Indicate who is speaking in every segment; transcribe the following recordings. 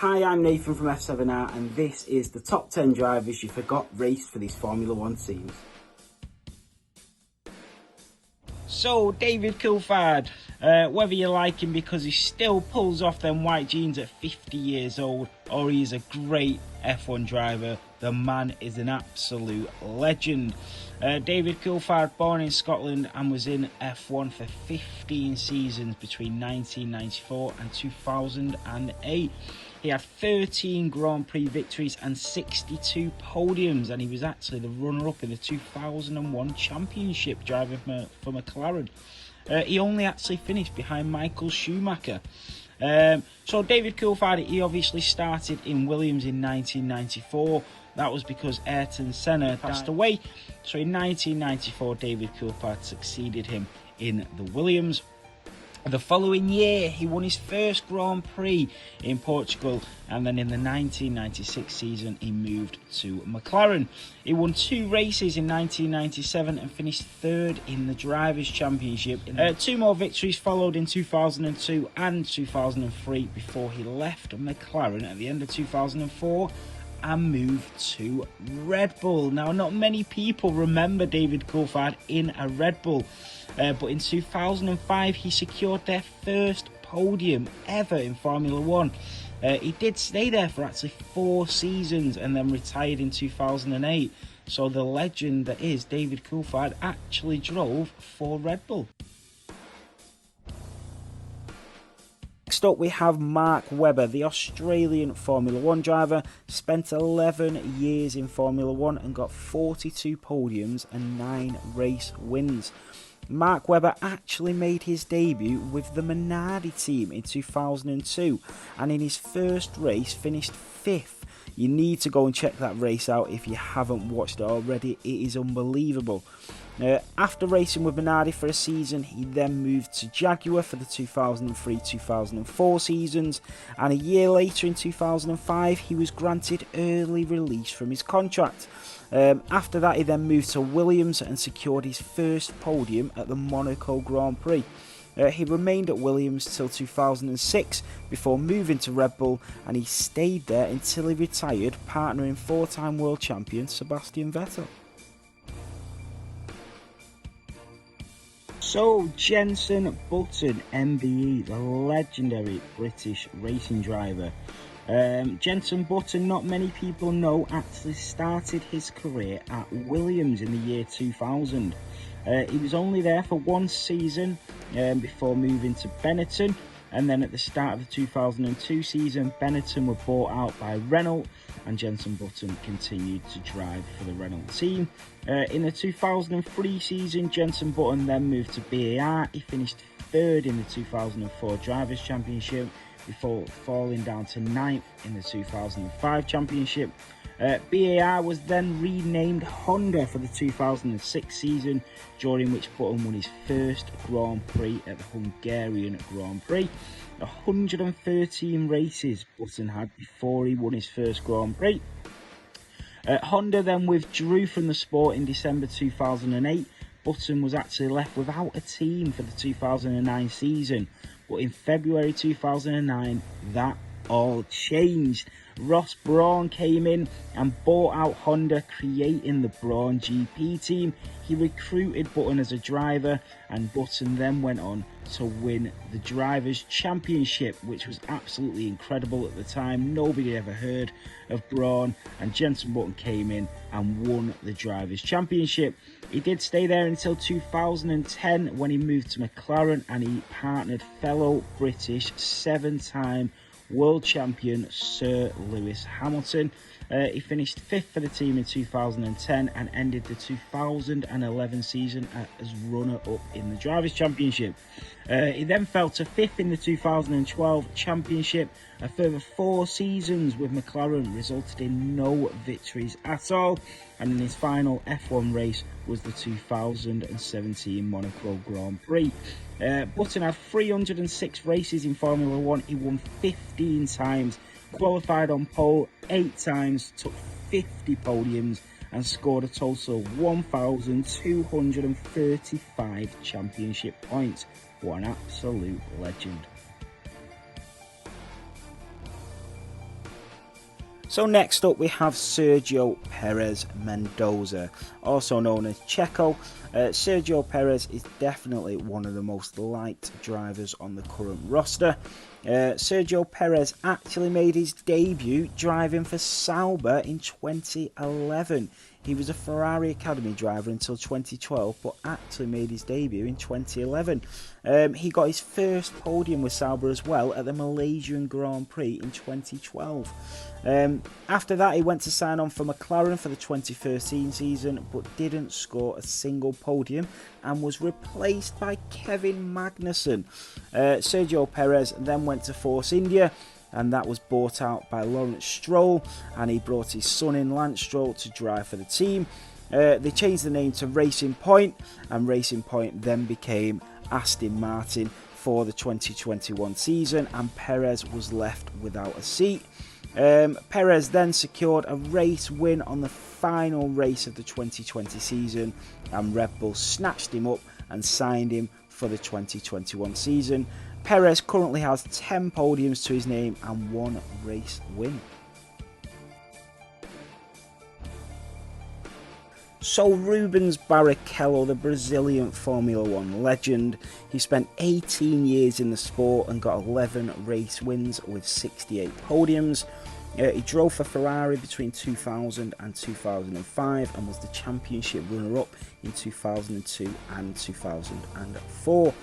Speaker 1: Hi, I'm Nathan from F7R and this is the top 10 drivers you forgot raced for these Formula 1 teams. So, David Coulthard, whether you like him because he still pulls off them white jeans at 50 years old or he's a great F1 driver, the man is an absolute legend. David Coulthard, born in Scotland and was in F1 for 15 seasons between 1994 and 2008. He had 13 Grand Prix victories and 62 podiums, and he was actually the runner-up in the 2001 championship driving for McLaren. He only actually finished behind Michael Schumacher. So David Coulthard, he obviously started in Williams in 1994. That was because Ayrton Senna passed away. So in 1994, David Coulthard succeeded him in the Williams. The following year, he won his first Grand Prix in Portugal, and then in the 1996 season, he moved to McLaren. He won 2 races in 1997 and finished 3rd in the Drivers' Championship. 2 more victories followed in 2002 and 2003 before he left McLaren at the end of 2004 and moved to Red Bull. Now, not many people remember David Coulthard in a Red Bull. But in 2005, he secured their first podium ever in Formula 1. He did stay there for actually 4 seasons and then retired in 2008. So the legend that is David Coulthard actually drove for Red Bull. Next up we have Mark Webber, the Australian Formula 1 driver, spent 11 years in Formula 1 and got 42 podiums and 9 race wins. Mark Webber actually made his debut with the Minardi team in 2002 and in his first race finished 5th. You need to go and check that race out if you haven't watched it already, it is unbelievable. After racing with Minardi for a season, he then moved to Jaguar for the 2003-2004 seasons, and a year later in 2005 he was granted early release from his contract. After that he then moved to Williams and secured his first podium at the Monaco Grand Prix. He remained at Williams till 2006 before moving to Red Bull, and he stayed there until he retired, partnering 4-time world champion Sebastian Vettel. So, Jenson Button, MBE, the legendary British racing driver. Jenson Button, not many people know, actually started his career at Williams in the year 2000. He was only there for 1 season before moving to Benetton, and then at the start of the 2002 season, Benetton were bought out by Renault, and Jenson Button continued to drive for the Renault team. In the 2003 season, Jenson Button then moved to BAR. He finished 3rd in the 2004 Drivers' Championship before falling down to 9th in the 2005 Championship. BAR was then renamed Honda for the 2006 season, during which Button won his first Grand Prix at the Hungarian Grand Prix. 113 races Button had before he won his first Grand Prix. Honda then withdrew from the sport in December 2008. Button was actually left without a team for the 2009 season, but in February 2009 that all changed. Ross Brawn came in and bought out Honda, creating the Brawn GP team. He recruited Button as a driver, and Button then went on to win the Drivers' Championship, which was absolutely incredible at the time. Nobody ever heard of Brawn, and Jenson Button came in and won the Drivers' Championship. He did stay there until 2010 when he moved to McLaren, and he partnered fellow British 7-time world champion Sir Lewis Hamilton. He finished 5th for the team in 2010 and ended the 2011 season as runner-up in the Drivers' Championship. He then fell to 5th in the 2012 Championship. A further 4 seasons with McLaren resulted in no victories at all, and in his final F1 race was the 2017 Monaco Grand Prix. Button had 306 races in Formula 1. He won 15 times, qualified on pole 8 times, took 50 podiums and scored a total of 1,235 championship points. What an absolute legend. So next up we have Sergio Perez Mendoza, also known as Checo. Sergio Perez is definitely one of the most liked drivers on the current roster. Sergio Perez actually made his debut driving for Sauber in 2011. He was a Ferrari Academy driver until 2012, but actually made his debut in 2011. He got his first podium with Sauber as well at the Malaysian Grand Prix in 2012. After that, he went to sign on for McLaren for the 2013 season, but didn't score a single podium and was replaced by Kevin Magnussen. Sergio Perez then went to Force India, and that was bought out by Lawrence Stroll, and he brought his son in, Lance Stroll, to drive for the team. They changed the name to Racing Point, and Racing Point then became Aston Martin for the 2021 season, and Perez was left without a seat. Perez then secured a race win on the final race of the 2020 season, and Red Bull snatched him up and signed him for the 2021 season. Perez currently has 10 podiums to his name and 1 race win. So Rubens Barrichello, the Brazilian Formula 1 legend, he spent 18 years in the sport and got 11 race wins with 68 podiums. He drove for Ferrari between 2000 and 2005 and was the championship runner-up in 2002 and 2004.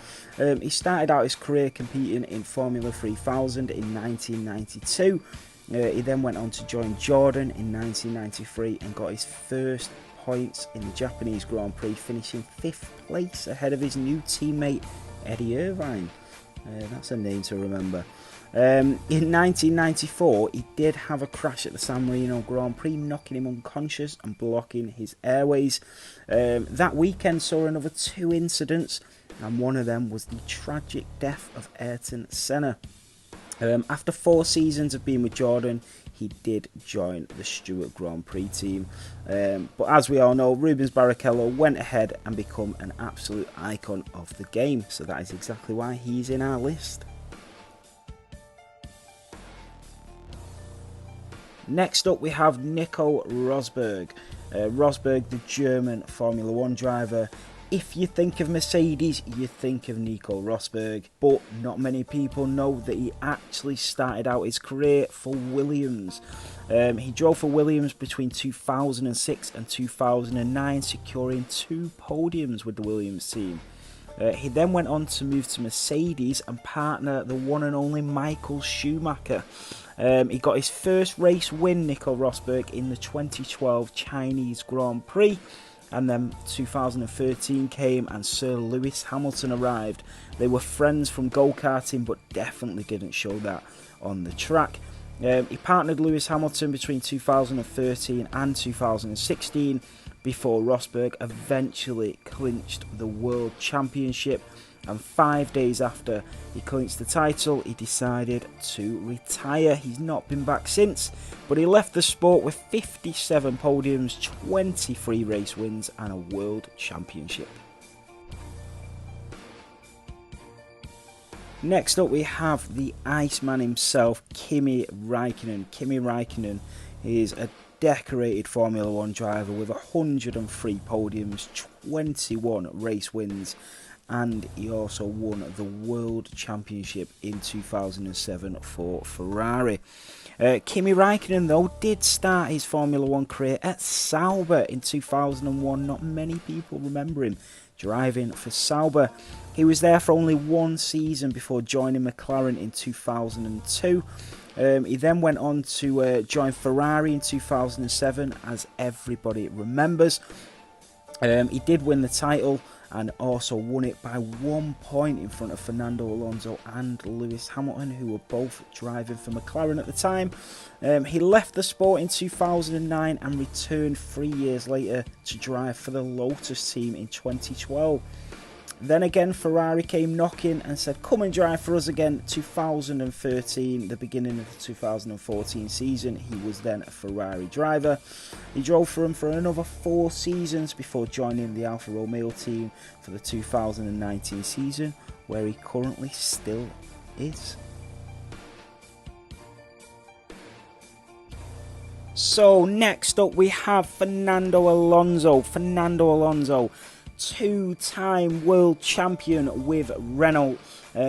Speaker 1: He started out his career competing in Formula 3000 in 1992. He then went on to join Jordan in 1993 and got his first points in the Japanese Grand Prix, finishing 5th place ahead of his new teammate Eddie Irvine. That's a name to remember. In 1994, he did have a crash at the San Marino Grand Prix, knocking him unconscious and blocking his airways. That weekend saw another 2 incidents, and one of them was the tragic death of Ayrton Senna. After 4 seasons of being with Jordan, he did join the Stewart Grand Prix team. But as we all know, Rubens Barrichello went ahead and became an absolute icon of the game. So that is exactly why he's in our list. Next up we have Nico Rosberg. Rosberg, the German Formula 1 driver. If you think of Mercedes, you think of Nico Rosberg, but not many people know that he actually started out his career for Williams. He drove for Williams between 2006 and 2009, securing 2 podiums with the Williams team. He then went on to move to Mercedes and partner the one and only Michael Schumacher. He got his first race win, Nico Rosberg, in the 2012 Chinese Grand Prix. And then 2013 came and Sir Lewis Hamilton arrived. They were friends from go-karting, but definitely didn't show that on the track. He partnered Lewis Hamilton between 2013 and 2016 before Rosberg eventually clinched the World Championship. And 5 days after he clinched the title, he decided to retire. He's not been back since, but he left the sport with 57 podiums, 23 race wins and a World Championship. Next up we have the Iceman himself, Kimi Raikkonen. Kimi Raikkonen is a decorated Formula 1 driver with 103 podiums, 21 race wins, and he also won the World Championship in 2007 for Ferrari. Kimi Raikkonen, though, did start his Formula 1 career at Sauber in 2001. Not many people remember him driving for Sauber. He was there for only 1 season before joining McLaren in 2002. He then went on to join Ferrari in 2007, as everybody remembers. He did win the title and also won it by 1 point in front of Fernando Alonso and Lewis Hamilton, who were both driving for McLaren at the time. He left the sport in 2009 and returned 3 years later to drive for the Lotus team in 2012. Then again, Ferrari came knocking and said, come and drive for us again. 2013, the beginning of the 2014 season, he was then a Ferrari driver. He drove for them for another 4 seasons before joining the Alfa Romeo team for the 2019 season, where he currently still is. So next up we have Fernando Alonso. Fernando Alonso, two-time world champion with Renault.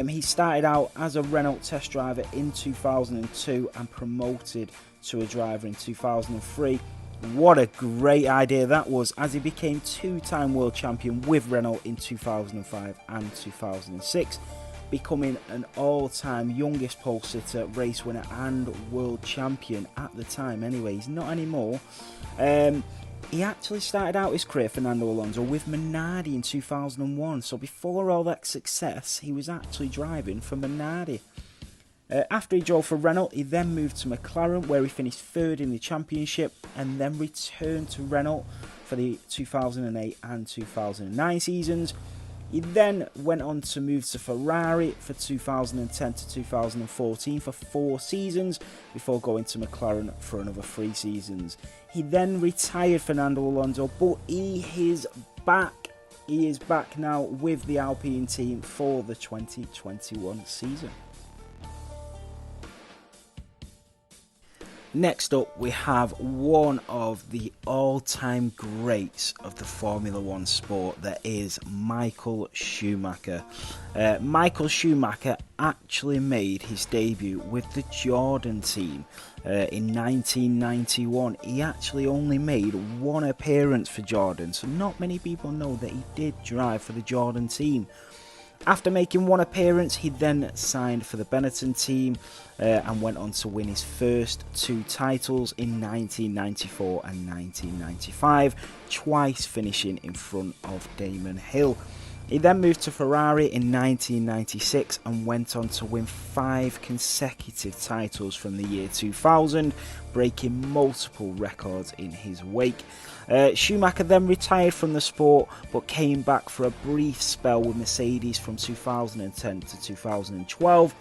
Speaker 1: He started out as a Renault test driver in 2002 and promoted to a driver in 2003. What a great idea that was, as he became two-time world champion with Renault in 2005 and 2006. Becoming an all-time youngest pole sitter, race winner and world champion at the time anyway. He's not anymore. He actually started out his career, Fernando Alonso, with Minardi in 2001. So before all that success, he was actually driving for Minardi. After he drove for Renault, he then moved to McLaren, where he finished third in the championship, and then returned to Renault for the 2008 and 2009 seasons. He then went on to move to Ferrari for 2010 to 2014 for 4 seasons before going to McLaren for another 3 seasons. He then retired, Fernando Alonso, but he is back. He is back now with the Alpine team for the 2021 season. Next up, we have one of the all-time greats of the Formula One sport, that is Michael Schumacher. Michael Schumacher actually made his debut with the Jordan team in 1991. He actually only made 1 appearance for Jordan, so not many people know that he did drive for the Jordan team. After making 1 appearance, he then signed for the Benetton team and went on to win his first 2 titles in 1994 and 1995, twice finishing in front of Damon Hill. He then moved to Ferrari in 1996 and went on to win 5 consecutive titles from the year 2000, breaking multiple records in his wake. Schumacher then retired from the sport, but came back for a brief spell with Mercedes from 2010 to 2012.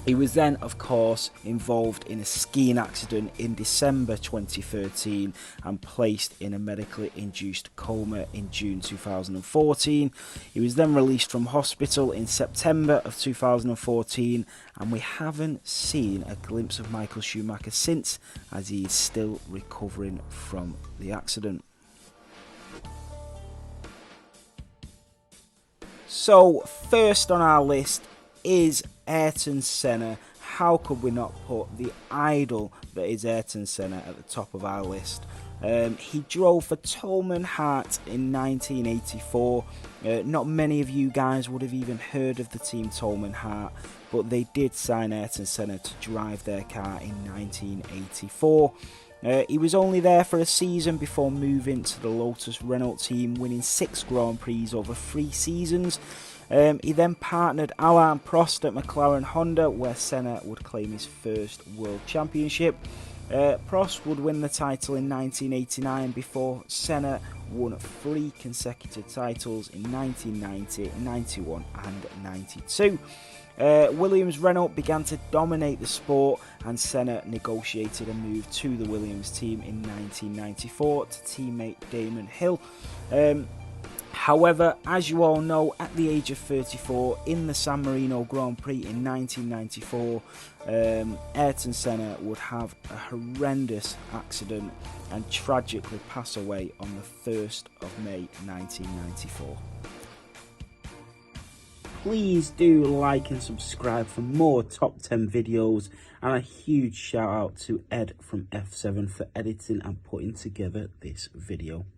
Speaker 1: He was then, of course, involved in a skiing accident in December 2013 and placed in a medically induced coma in June 2014. He was then released from hospital in September of 2014, and we haven't seen a glimpse of Michael Schumacher since, as he is still recovering from the accident. So, first on our list is Ayrton Senna. How could we not put the idol that is Ayrton Senna at the top of our list? He drove for Tolman Hart in 1984. Not many of you guys would have even heard of the team Tolman Hart, but they did sign Ayrton Senna to drive their car in 1984. He was only there for a season before moving to the Lotus Renault team, winning 6 Grand Prix over 3 seasons. He then partnered Alain Prost at McLaren Honda, where Senna would claim his first world championship. Prost would win the title in 1989 before Senna won 3 consecutive titles in 1990, 91 and 92. Williams Renault began to dominate the sport, and Senna negotiated a move to the Williams team in 1994 to teammate Damon Hill. However, as you all know, at the age of 34, in the San Marino Grand Prix in 1994, Ayrton Senna would have a horrendous accident and tragically pass away on the 1st of May 1994. Please do like and subscribe for more top 10 videos, and a huge shout out to Ed from F7 for editing and putting together this video.